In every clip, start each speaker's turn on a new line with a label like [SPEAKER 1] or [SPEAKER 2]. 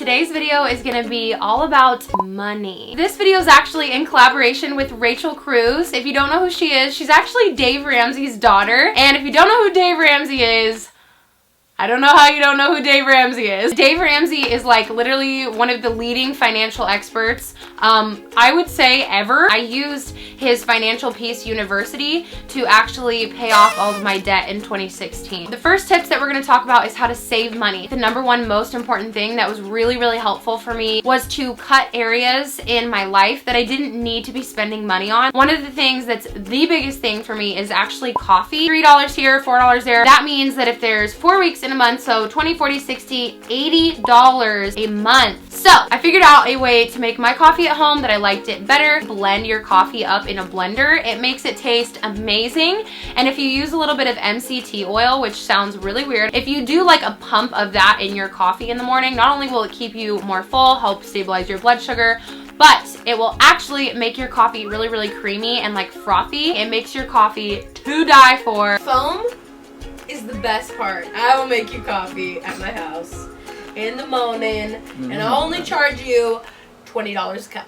[SPEAKER 1] today's video is gonna be all about money. This video is actually in collaboration with Rachel Cruz. If you don't know who she is, she's actually Dave Ramsey's daughter. And if you don't know who Dave Ramsey is, I don't know how you don't know who Dave Ramsey is. Dave Ramsey is like literally one of the leading financial experts, I would say ever. I used his Financial Peace University to actually pay off all of my debt in 2016. The first tips that we're gonna talk about is how to save money. The number one most important thing that was really helpful for me was to cut areas in my life that I didn't need to be spending money on. One of the things that's the biggest thing for me is actually coffee. $3 here, $4 there. That means that if there's 4 weeks in a month, so 20, 40, 60, $80 a month. So I figured out a way to make my coffee at home that I liked it better. Blend your coffee up in a blender. It makes it taste amazing. And if you use a little bit of MCT oil, which sounds really weird, if you do like a pump of that in your coffee in the morning, not only will it keep you more full, help stabilize your blood sugar, but it will actually make your coffee really creamy and like frothy. It makes your coffee to die for.
[SPEAKER 2] Foam is the best part. I will make you coffee at my house in the morning, and I'll only charge you $20 a cup.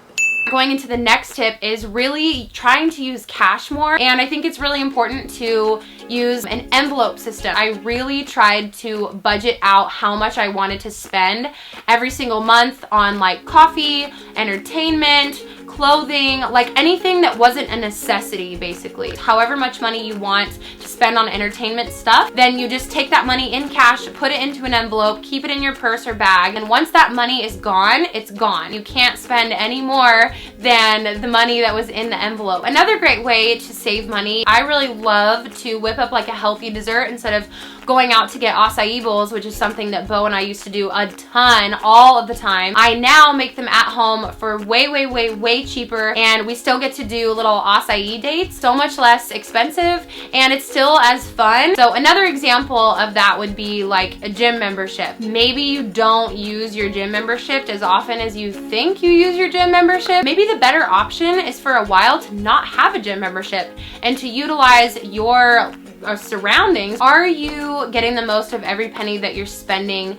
[SPEAKER 1] Going into the next tip is really trying to use cash more, and I think it's really important to use an envelope system. I really tried to budget out how much I wanted to spend every single month on like coffee, entertainment, clothing, like anything that wasn't a necessity basically. However much money you want to spend on entertainment stuff, then you just take that money in cash, put it into an envelope, keep it in your purse or bag, and once that money is gone, it's gone. You can't spend any more than the money that was in the envelope. Another great way to save money, I really love to whip up like a healthy dessert instead of going out to get acai bowls, which is something that Bo and I used to do a ton, all of the time. I now make them at home for way cheaper, and we still get to do little acai dates, so much less expensive, and it's still as fun. So another example of that would be like a gym membership. Maybe you don't use your gym membership as often as you think you use your gym membership. Maybe the better option is for a while to not have a gym membership and to utilize your surroundings. Are you getting the most of every penny that you're spending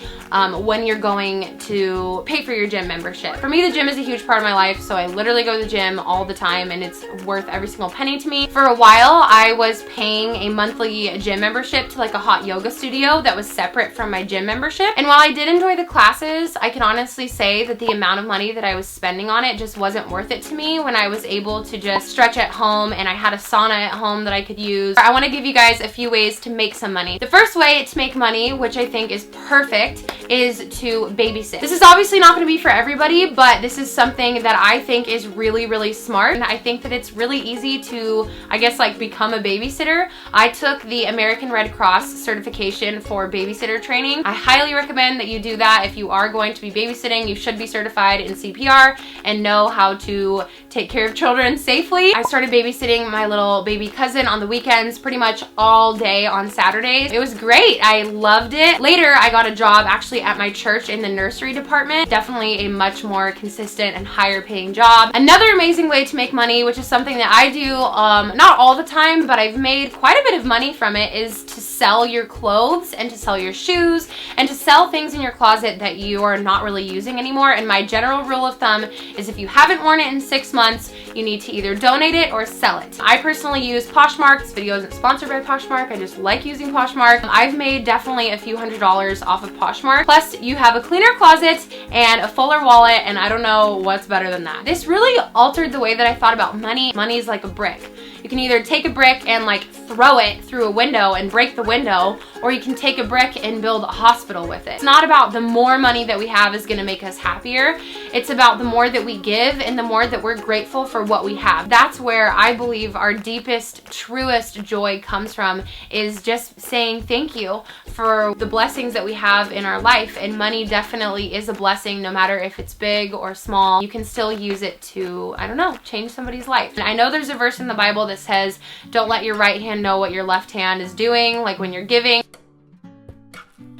[SPEAKER 1] when you're going to pay for your gym membership? For me, the gym is a huge part of my life, so I literally go to the gym all the time, and it's worth every single penny to me. For a while, I was paying a monthly gym membership to like a hot yoga studio that was separate from my gym membership. And while I did enjoy the classes, I can honestly say that the amount of money that I was spending on it just wasn't worth it to me when I was able to just stretch at home and I had a sauna at home that I could use. I want to give you guys a few ways to make some money. The first way to make money, which I think is perfect, is to babysit. This is obviously not going to be for everybody, but this is something that I think is really smart, and I think that it's really easy to, I guess, like become a babysitter. I took the American Red Cross certification for babysitter training. I highly recommend that you do that. If you are going to be babysitting, you should be certified in CPR and know how to take care of children safely. I started babysitting my little baby cousin on the weekends pretty much all day on Saturdays. It was great. I loved it. Later, I got a job actually at my church in the nursery department. Definitely a much more consistent and higher paying job. Another amazing way to make money, which is something that I do not all the time, but I've made quite a bit of money from it, is to sell your clothes and to sell your shoes and to sell things in your closet that you are not really using anymore. And my general rule of thumb is if you haven't worn it in 6 months, you need to either donate it or sell it. I personally use Poshmark. This video isn't sponsored by Poshmark. I just like using Poshmark. I've made definitely a few $100s off of Poshmark. Plus, you have a cleaner closet and a fuller wallet, and I don't know what's better than that. This really altered the way that I thought about money. Money is like a brick. You can either take a brick and like throw it through a window and break the window, or you can take a brick and build a hospital with it. It's not about the more money that we have is gonna make us happier. It's about the more that we give and the more that we're grateful for what we have. That's where I believe our deepest, truest joy comes from, is just saying thank you for the blessings that we have in our life. And money definitely is a blessing, no matter if it's big or small. You can still use it to, I don't know, change somebody's life. And I know there's a verse in the Bible that says, don't let your right hand know what your left hand is doing, like when you're giving.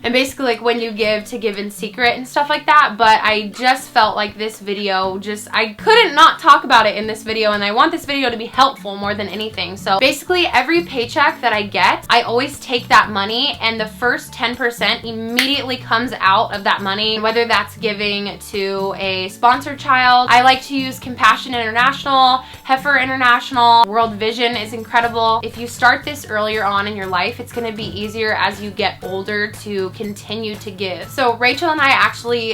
[SPEAKER 1] And basically like when you give, to give in secret and stuff like that. But I just felt like this video, I couldn't not talk about it in this video, and I want this video to be helpful more than anything. So basically every paycheck that I get, I always take that money, and the first 10% immediately comes out of that money, whether that's giving to a sponsored child. I like to use Compassion International, Heifer International, World Vision is incredible. If you start this earlier on in your life, it's going to be easier as you get older to continue to give. So Rachel and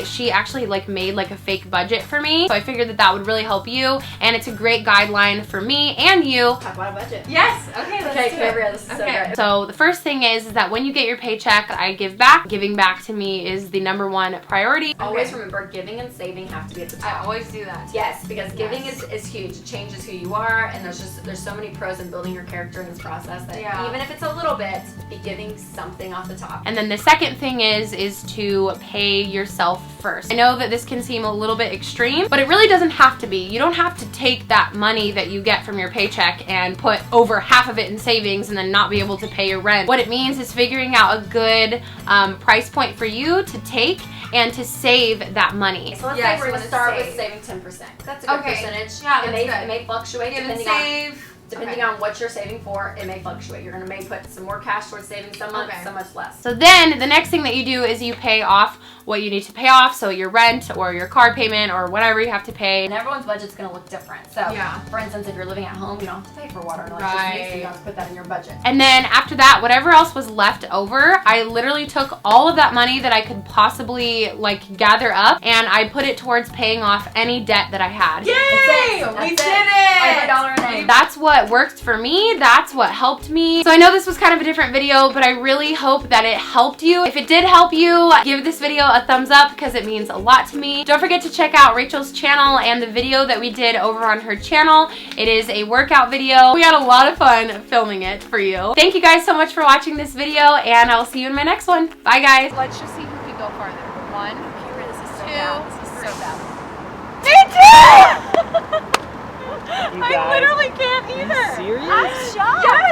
[SPEAKER 1] she actually like made like a fake budget for me. So I figured that would really help you, and it's a great guideline for me and you.
[SPEAKER 2] Talk about a budget.
[SPEAKER 1] Yes. Okay, let's do it.
[SPEAKER 2] Cambria, this is so good.
[SPEAKER 1] So the first thing is that when you get your paycheck, I give back. Giving back to me is the #1 priority.
[SPEAKER 3] Always remember, giving and saving have to be at the top.
[SPEAKER 1] I always do that.
[SPEAKER 3] Yes, because giving is huge. It changes who you are, and there's so many pros in building your character in this process that even if it's a little bit, be giving something off the top.
[SPEAKER 1] And then the second thing is to pay yourself first. I know that this can seem a little bit extreme, but it really doesn't have to be. You don't have to take that money that you get from your paycheck and put over half of it in savings and then not be able to pay your rent. What it means is figuring out a good price point for you to take and to save that money.
[SPEAKER 3] So let's say we're going to start with saving 10%. That's a good percentage.
[SPEAKER 1] Yeah,
[SPEAKER 3] it may fluctuate depending on what you're saving for. It may fluctuate. You're going to may put some more cash towards saving some month, so much less.
[SPEAKER 1] So then the next thing that you do is you pay off what you need to pay off, so your rent or your car payment or whatever you have to pay.
[SPEAKER 3] And everyone's budget's going to look different. So for instance, if you're living at home, you don't have to pay for water and electricity, so you don't have to put that in your budget.
[SPEAKER 1] And then after that, whatever else was left over, I literally took all of that money that I could possibly like gather up, and I put it towards paying off any debt that I had.
[SPEAKER 2] Yay! We did it!
[SPEAKER 3] Every dollar a day.
[SPEAKER 1] That's what worked for me. That's what helped me. So I know this was kind of a different video, but I really hope that it helped you. If it did help you, give this video a thumbs up because it means a lot to me. Don't forget to check out Rachel's channel and the video that we did over on her channel. It is a workout video. We had a lot of fun filming it for you. Thank you guys so much for watching this video, and I will see you in my next one. Bye guys. Let's just see who can go farther. 1, 2, 3.